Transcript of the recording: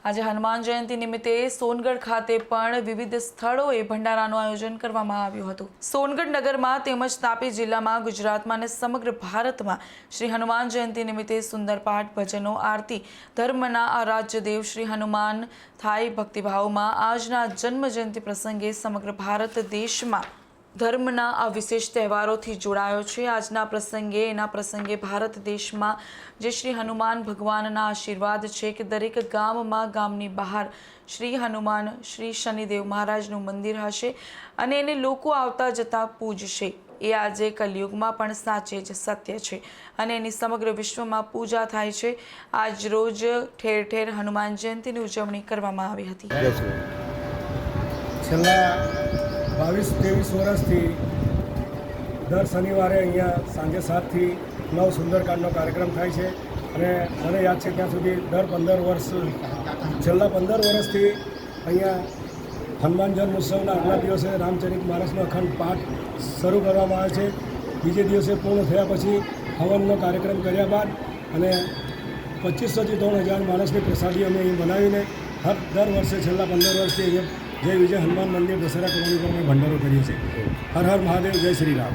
આજે હનુમાન જયંતિ નિમિત્તે સોનગઢ ખાતે પણ વિવિધ સ્થળોએ ભંડારાનું આયોજન કરવામાં આવ્યું હતું। સોનગઢ નગરમાં તેમજ તાપી જિલ્લામાં, ગુજરાતમાં અને સમગ્ર ભારતમાં શ્રી હનુમાન જયંતિ નિમિત્તે સુંદર પાઠ, ભજનો, આરતી, ધર્મના આરાધ્ય દેવ શ્રી હનુમાન થાય ભક્તિભાવમાં આજના જન્મ જયંતિ પ્રસંગે સમગ્ર ભારત દેશમાં ધર્મના આ વિશેષ તહેવારોથી જોડાયો છે। આજના પ્રસંગે ભારત દેશમાં જે શ્રી હનુમાન ભગવાનના આશીર્વાદ છે કે દરેક ગામમાં, ગામની બહાર શ્રી હનુમાન, શ્રી શનિદેવ મહારાજનું મંદિર હશે અને એને લોકો આવતા જતા પૂજશે। એ આજે કલયુગમાં પણ સાચે જ સત્ય છે અને એની સમગ્ર વિશ્વમાં પૂજા થાય છે। આજ રોજ ઠેર ઠેર હનુમાન જયંતિની ઉજવણી કરવામાં આવી હતી। 22-23 વર્ષથી દર શનિવારે અહીંયા સાંજે 7 થી 9 સુંદરકાંડનો કાર્યક્રમ થાય છે અને મને યાદ છે ત્યાં સુધી છેલ્લા 15 વર્ષથી અહીંયા હનુમાન જન્મ ઉત્સવના આગલા દિવસે રામચરિતમાનસનો અખંડ પાઠ શરૂ કરવામાં આવે છે। બીજે દિવસે પૂર્ણ થયા પછી હવનનો કાર્યક્રમ કર્યા બાદ અને 2500 થી 3000 માણસની પ્રસાદી અમે અહીં બનાવીને દર વર્ષે છેલ્લા 15 વર્ષથી અહીંયા જય વિજય હનુમાન મંદિર દશેરા કોલોની પર અમે ભંડારો કરીએ છીએ। હર હર મહાદેવ, જય શ્રી રામ।